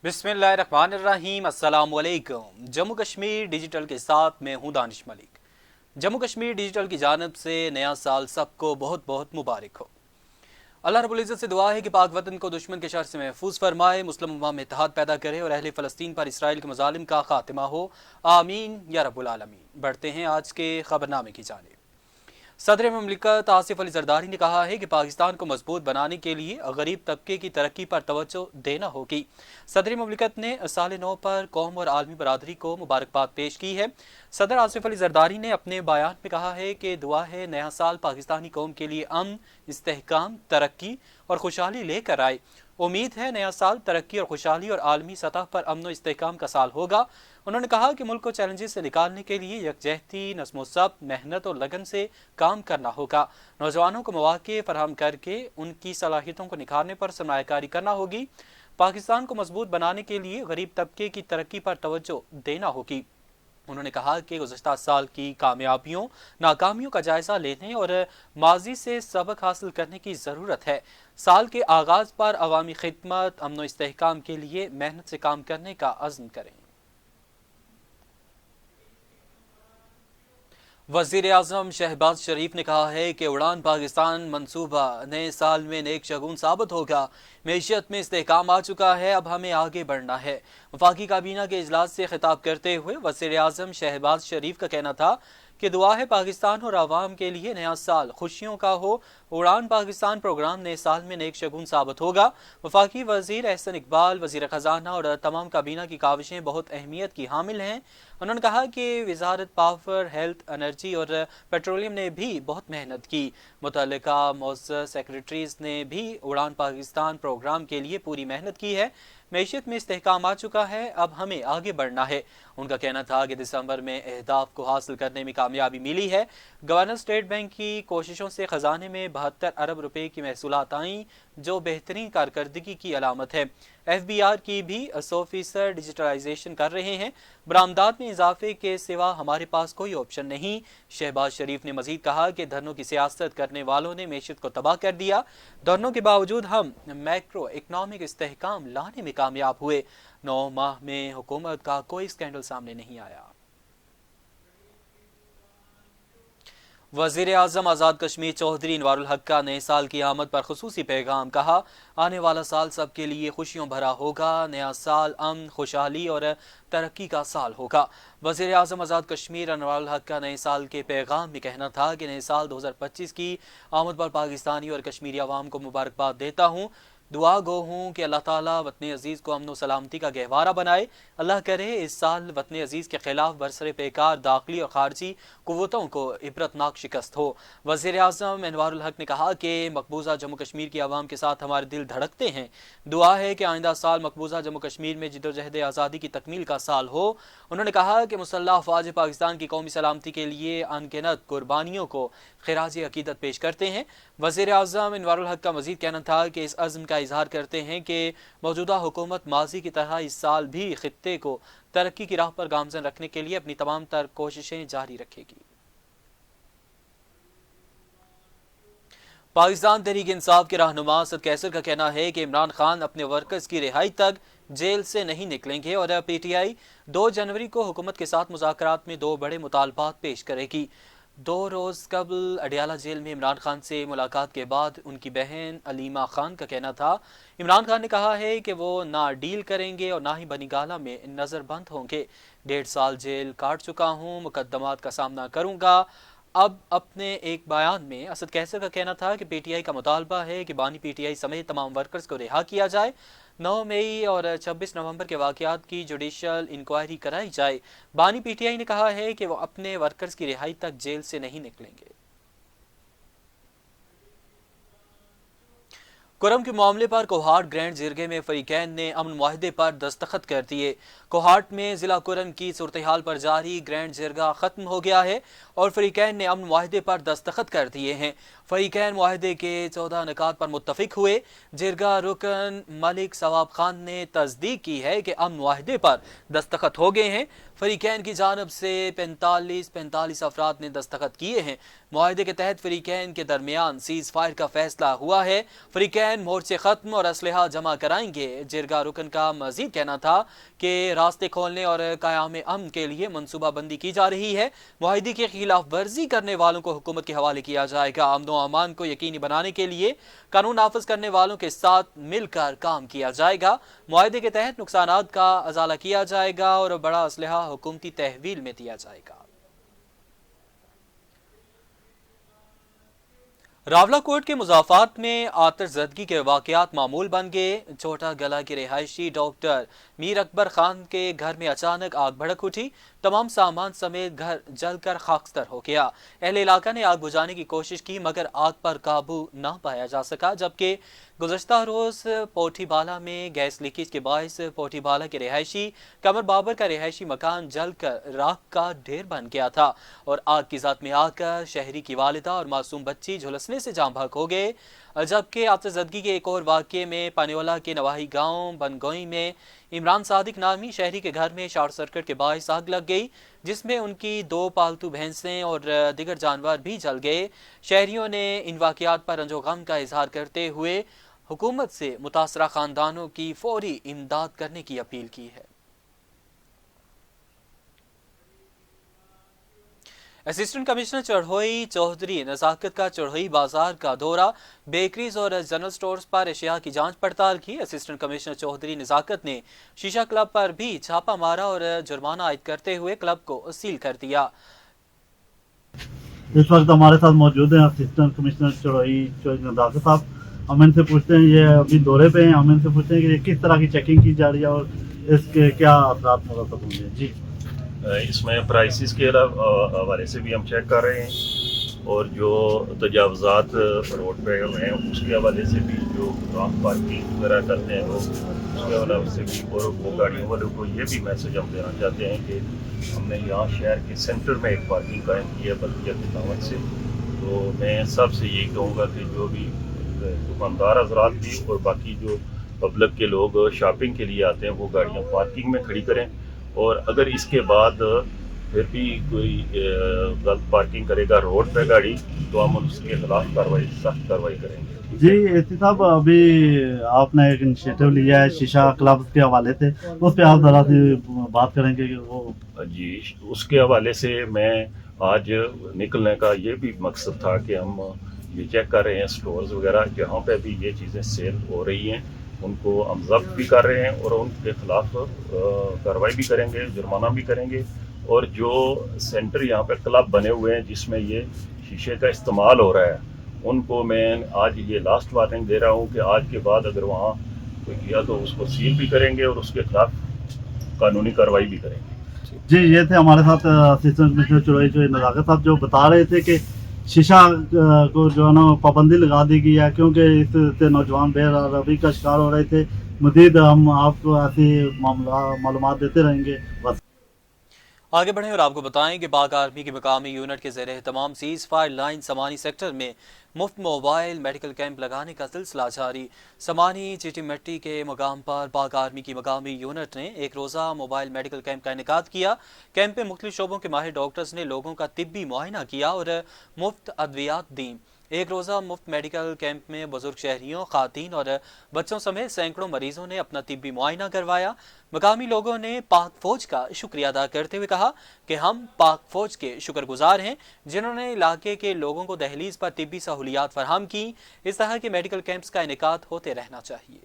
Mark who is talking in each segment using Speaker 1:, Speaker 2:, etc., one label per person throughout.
Speaker 1: बिस्मिल्लाहिर्रहमानिर्रहीम। अस्सलाम वालेकुम। जम्मू कश्मीर डिजिटल के साथ मैं हूँ दानिश मलिक। जम्मू कश्मीर डिजिटल की जानिब से नया साल सबको बहुत बहुत मुबारक हो। अल्लाह रब्बुल इज़्ज़त से दुआ है कि पाक वतन को दुश्मन के शर से महफूज फरमाए, मुस्लिम उम्मा में इत्तेहाद पैदा करे और अहले फ़लस्तीन पर इसराइल के मज़ालिम का खात्मा हो। आमीन या रब्बुल आलमीन। बढ़ते हैं आज के खबरनामे की जानिब। सदर ममलिकत आसिफ अली जरदारी ने कहा है कि पाकिस्तान को मजबूत बनाने के लिए गरीब तबके की तरक्की पर तवज्जो देना होगी। सदर ममलिकत ने साल नौ पर कौम और आलमी बरादरी को मुबारकबाद पेश की है। सदर आसिफ अली जरदारी ने अपने बयान में कहा है कि दुआ है नया साल पाकिस्तानी कौम के लिए अमन, इस्तेहकाम, तरक्की और खुशहाली लेकर आए। उम्मीद है नया साल तरक्की और खुशहाली और आलमी सतह पर अमन और इस्तेहकाम का साल होगा। उन्होंने कहा कि मुल्क को चैलेंजेस से निकालने के लिए यकजहती, नस्मोसब्त, मेहनत और लगन से काम करना होगा। नौजवानों को मौके फराहम करके उनकी सलाहियतों को निखारने पर सरमायाकारी करना होगी। पाकिस्तान को मजबूत बनाने के लिए गरीब तबके की तरक्की पर तवज्जो देना होगी। उन्होंने कहा कि गुज़श्ता साल की कामयाबियों, नाकामियों का जायजा लेने और माजी से सबक हासिल करने की ज़रूरत है। साल के आगाज़ पर अवामी खिदमत, अमन व इस्तेहकाम के लिए मेहनत से काम करने का अज़्म करें। वज़ीर आज़म शहबाज शरीफ ने कहा है कि उड़ान पाकिस्तान मंसूबा नए साल में नेक शगुन साबित होगा। मैशियत में इस्तेहकाम आ चुका है, अब हमें आगे बढ़ना है। वफाकी काबीना के इजलास से खिताब करते हुए वज़ीर आज़म शहबाज शरीफ का कहना था कि दुआ है पाकिस्तान और आवाम के लिए नया साल खुशियों का हो। उड़ान पाकिस्तान प्रोग्राम नए साल में नेक शगुन साबित होगा। वफाकी वज़ीर एहसन इकबाल, वज़ीर ख़जाना और तमाम काबीना की काविशें बहुत अहमियत की हामिल हैं। उन्होंने कहा कि वजारत पावर, हेल्थ, एनर्जी और पेट्रोलियम ने भी बहुत मेहनत की। मुतल्लिका मौज़्ज़ज़ सेक्रेटरीज ने भी उड़ान पाकिस्तान प्रोग्राम के लिए पूरी मेहनत की है। मैशियत में इस्तेहकाम आ चुका है, अब हमें आगे बढ़ना है। उनका कहना था कि दिसंबर में अहदाफ को हासिल करने में कामयाबी मिली है। गवर्नर स्टेट बैंक की कोशिशों से खजाने में 72 अरब रुपए की महसूलात आई, जो बेहतरीन कारकर्दगी की अलामत है। FBR की भी 100% डिजिटलाइजेशन कर रहे हैं। बरामदात में इजाफे के सिवा हमारे पास कोई ऑप्शन नहीं। शहबाज शरीफ ने मजीद कहा कि धरनों की सियासत करने वालों ने मैशियत को तबाह कर दिया। धरनों के बावजूद हम मैक्रो इकनॉमिक इस्तेहकाम लाने में कामयाब हुए। 9 माह में हुकूमत का कोई स्कैंडल सामने नहीं आया। वज़ीर आज़म आज़ाद कश्मीर चौधरी इनवारुल हक का नए साल की आमद पर खुसूसी पैगाम। कहा, आने वाला साल सबके लिए खुशियों भरा होगा। नया साल अमन, खुशहाली और तरक्की का साल होगा। वज़ीर आज़म आज़ाद कश्मीर इनवारुल हक का नए साल के पैगाम में कहना था कि नए साल 2025 की आमद पर पाकिस्तानी और कश्मीरी अवाम को मुबारकबाद देता हूँ। दुआ गो हूँ कि अल्लाह ताला वतन अजीज़ को अमन व सलामती का गहवारा बनाए। अल्लाह करे इस साल वतन अजीज़ के खिलाफ बरसरे पेकार दाखिली और खारजी कुव्वतों को इबरतनाक शिकस्त हो। वज़ीर आज़म इनवारुल हक ने कहा कि मकबूजा जम्मू कश्मीर की आवाम के साथ हमारे दिल धड़कते हैं। दुआ है कि आइंदा साल मकबूजा जम्मू कश्मीर में जिद्दोजहद आज़ादी की तकमील का साल हो। उन्होंने कहा कि मुसल्लह अफ़वाज पाकिस्तान की कौमी सलामती के लिए अनगिनत कुर्बानियों को खिराज अकीदत पेश करते हैं। वज़ीर आज़म इनवारुल हक का मज़ीद कहना था कि इस अज़्म का इजहार करते हैं कि मौजूदा हुकूमत माजी की तरह इस साल भी खित्ते को तरक्की की राह पर गामज़न रखने के लिए अपनी तमाम तर कोशिशें जारी रखेगी। पाकिस्तान तहरीक इंसाफ के रहनुमा असद कैसर का कहना है कि इमरान खान अपने वर्कर्स की रिहाई तक जेल से नहीं निकलेंगे और PTI 2 जनवरी को हुकूमत के साथ मुज़ाकरात में 2 बड़े मुतालबात पेश करेगी। 2 रोज़ कबल अडियाला जेल में इमरान खान से मुलाकात के बाद उनकी बहन अलीमा खान का कहना था, इमरान खान ने कहा है कि वो ना डील करेंगे और ना ही बनीगाला में नज़रबंद होंगे। 1.5 साल जेल काट चुका हूँ, मुकदमात का सामना करूँगा। अब अपने एक बयान में असद कैसर का कहना था कि PTI का मुतालबा है कि बानी PTI समेत तमाम वर्कर्स को रिहा किया जाए। 9 मई और 26 नवंबर के वाक़यात की जुडिशल इंक्वायरी कराई जाए। बानी PTI ने कहा है कि वो अपने वर्कर्स की रिहाई तक जेल से नहीं निकलेंगे। कुरम के मामले पर कोहाट ग्रैंड जिरगे में फरीकैन ने अमन मुआहदे पर दस्तखत कर दिए। कोहाट में जिला कुरम की सूरत हाल पर जारी ग्रैंड जिरगा खत्म हो गया है और फरीकैन ने अमन मुआहदे पर दस्तखत कर दिए हैं। फरीकैन मुआहदे के 14 नुकात पर मुत्तफिक हुए। जिरगा रुकन मलिक सवाब खान ने तस्दीक की है कि अमन मुआहदे पर दस्तखत हो गए हैं। फरीकैन की जानब से 45 अफराद ने दस्तखत किए हैं। मुआहदे के तहत फरीकैन के दरमियान सीज फायर का फैसला हुआ है। फरीकैन मोर्चे खत्म और असलहा जमा कराएंगे। जिरगा रुकन का मजीद कहना था कि रास्ते खोलने और क़याम अमन के लिए मनसूबाबंदी की जा रही है। मुआहदे की खिलाफ वर्जी करने वालों को हुकूमत के हवाले किया जाएगा। अमन व अमान को यकीनी बनाने के लिए कानून नाफिज करने वालों के साथ मिलकर काम किया जाएगा। मुआहदे के तहत नुकसानात का अजाला किया जाएगा और बड़ा असलहा हुकूमती तहवील में दिया जाएगा। रावलाकोट के मुजाफात में आतिशज़दगी के वाक़यात मामूल बन गए। छोटा गला के रिहायशी डॉक्टर मीर अकबर खान के घर में अचानक आग भड़क उठी। तमाम सामान समेत घर जलकर खाकस्तर हो गया। अहले इलाका ने आग बुझाने की कोशिश की मगर आग पर काबू ना पाया जा सका। जबकि गुज़श्ता रोज़ पोठीबाला में गैस लीकेज के बायस पोठीबाला के रिहायशी कमर बाबर का रिहायशी मकान जलकर राख का ढेर बन गया था और आग की ज़द में आकर शहरी की वालिदा और मासूम बच्ची झुलसने से जाम बहक हो गए। जबकि आतिशज़दगी के एक और वाक़े में पानीवाला के नवाही गांव बनगोई में इमरान सादिक नामी शहरी के घर में शॉर्ट सर्किट के बायस आग लग गई, जिसमें उनकी 2 पालतू भैंसें और दीगर जानवर भी जल गए। शहरियों ने इन वाक़यात पर रंजो गम का इजहार करते हुए हुकूमत से मुतासरा खानदानों की फौरी इमदाद करने की अपील की है। असिस्टेंट कमिश्नर चढ़ोई चौधरी नज़ाकत का चढ़ोई बाजार का दौरा, बेकरीज और जनरल स्टोर्स पर अशिया की जांच पड़ताल की। असिस्टेंट कमिश्नर चौधरी नज़ाकत ने शीशा क्लब पर भी छापा मारा और जुर्माना आयद करते हुए क्लब को सील कर दिया।
Speaker 2: इस वक्त हमारे साथ मौजूद हैं असिस्टेंट कमिश्नर चढ़ोई नज़ाकत साहब। हम इनसे पूछते हैं, ये अभी दौरे पे हैं, हम इनसे पूछते हैं कि किस तरह की चेकिंग की जा रही है और इसके क्या असरात मुरतब होंगे। जी,
Speaker 3: इसमें प्राइसेस के हवाले से भी हम चेक कर रहे हैं और जो तजावज़ात रोड पे हैं उसके हवाले से भी, जो रॉन्ग पार्किंग वगैरह करते हैं लोग उसके हवाले से भी, और वो गाड़ियों वालों को ये भी मैसेज हम देना चाहते हैं कि हमने यहाँ शहर के सेंटर में एक पार्किंग कायम की है बल्दिया के दावत से। तो मैं सबसे यही कहूँगा कि जो भी दुकानदार हजरात भी और बाकी जो पब्लिक के लोग शॉपिंग के लिए आते हैं वो गाड़ियाँ पार्किंग में खड़ी करें, और अगर इसके बाद फिर भी कोई गलत पार्किंग करेगा रोड पे गाड़ी तो हम उसके खिलाफ सख्त कार्रवाई करेंगे।
Speaker 2: जी एसी साहब, अभी आपने एक इनिशिएटिव लिया है शीशा क्लब के हवाले से, उस पर आप ज़रा सी बात करेंगे कि वो।
Speaker 3: जी, उसके हवाले से मैं आज निकलने का ये भी मकसद था कि हम ये चेक कर रहे हैं स्टोर्स वगैरह जहाँ पे भी ये चीज़ें सेल हो रही हैं उनको हम जब्त भी कर रहे हैं और उनके खिलाफ कार्रवाई भी करेंगे, जुर्माना भी करेंगे। और जो सेंटर यहाँ पे क्लब बने हुए हैं जिसमें ये शीशे का इस्तेमाल हो रहा है उनको मैं आज ये लास्ट वार्निंग दे रहा हूँ कि आज के बाद अगर वहाँ कोई किया तो उसको सील भी करेंगे और उसके खिलाफ कानूनी कार्रवाई भी करेंगे।
Speaker 2: जी, ये थे हमारे साथ असिस्टेंट कमिश्नर चढ़ोई नज़ाकत साहब जो बता रहे थे कि शीशा को जो है ना पाबंदी लगा दी गई है क्योंकि इससे नौजवान बेरहमी का शिकार हो रहे थे। मजीद हम आपको ऐसी मालूमात देते रहेंगे। बस
Speaker 1: आगे बढ़ें और आपको बताएं कि पाक आर्मी की मकामी यूनिट के ज़ेरे तमाम सीज फायर लाइन समानी सेक्टर में मुफ्त मोबाइल मेडिकल कैंप लगाने का सिलसिला जारी। समानी चीटी मिट्टी के मकाम पर पाक आर्मी की मकामी यूनिट ने एक रोज़ा मोबाइल मेडिकल कैंप का इनेकाद किया। कैंप में मुख्तलिफ शोबों के माहिर डॉक्टर्स ने लोगों का तिब्बी मुआयना किया और मुफ्त अद्वियात दी। एक रोज़ा मुफ्त मेडिकल कैंप में बुजुर्ग शहरियों, खातीन और बच्चों समेत सैकड़ों मरीजों ने अपना तिब्बी मुआयना करवाया। मकामी लोगों ने पाक फौज का शुक्रिया अदा करते हुए कहा कि हम पाक फौज के शुक्रगुजार हैं जिन्होंने इलाके के लोगों को दहलीज पर तिब्बी सहूलियात फराहम की। इस तरह के मेडिकल कैंप्स का इनेकाद होते रहना चाहिए।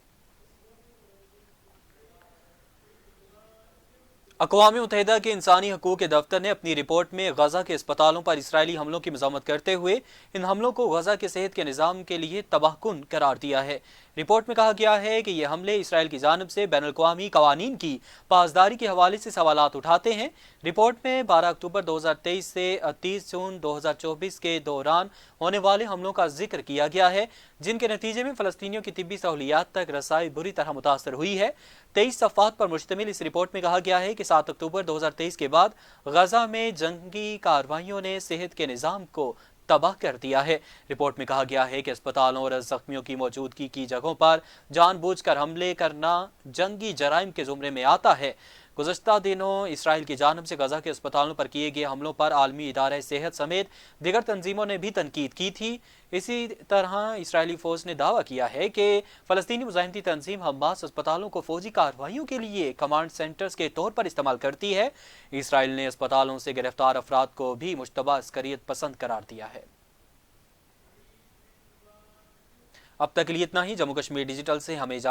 Speaker 1: अक़वाम मुत्तहिदा के इंसानी हकूक़ के दफ्तर ने अपनी रिपोर्ट में गजा के अस्पतालों पर इसराइली हमलों की मज़म्मत करते हुए इन हमलों को गजा के सेहत के निज़ाम के लिए तबाहकुन करार दिया है। रिपोर्ट में कहा गया है कि ये हमले इसराइल की जानिब से बैनुल-अक़वामी क़वानीन की पासदारी के हवाले से सवालात उठाते हैं। रिपोर्ट में 12 अक्टूबर 2023 से 30 जून 2024 के दौरान होने वाले हमलों का जिक्र किया गया है जिनके नतीजे में फ़लस्तीनियों की तिब्बी सहूलियात तक रसाई बुरी तरह मुतासर हुई है। 23 सफ़ात पर मुश्तमिल इस रिपोर्ट में कहा गया है कि 7 अक्टूबर 2023 के बाद गजा में जंगी कार्रवाइयों ने सेहत के निज़ाम को तबाह कर दिया है। रिपोर्ट में कहा गया है कि अस्पतालों और जख्मियों की मौजूदगी की जगहों पर जानबूझकर हमले करना जंगी जराइम के जुमरे में आता है। गुज़श्ता दिनों इसराइल की जानिब से गजा के अस्पतालों पर किए गए हमलों पर आलमी इदारे सेहत समेत दीगर तंजीमों ने भी तनकीद की थी। इसी तरह इसराइली फौज ने दावा किया है कि फ़लस्तीनी मुजाहिमती तंजीम हमास अस्पतालों को फौजी कार्रवाइयों के लिए कमांड सेंटर्स के तौर पर इस्तेमाल करती है। इसराइल ने अस्पतालों से गिरफ्तार अफराद को भी मुश्तबा अस्करियत पसंद करार दिया है। अब तक के लिए इतना ही। जम्मू कश्मीर डिजिटल से हमें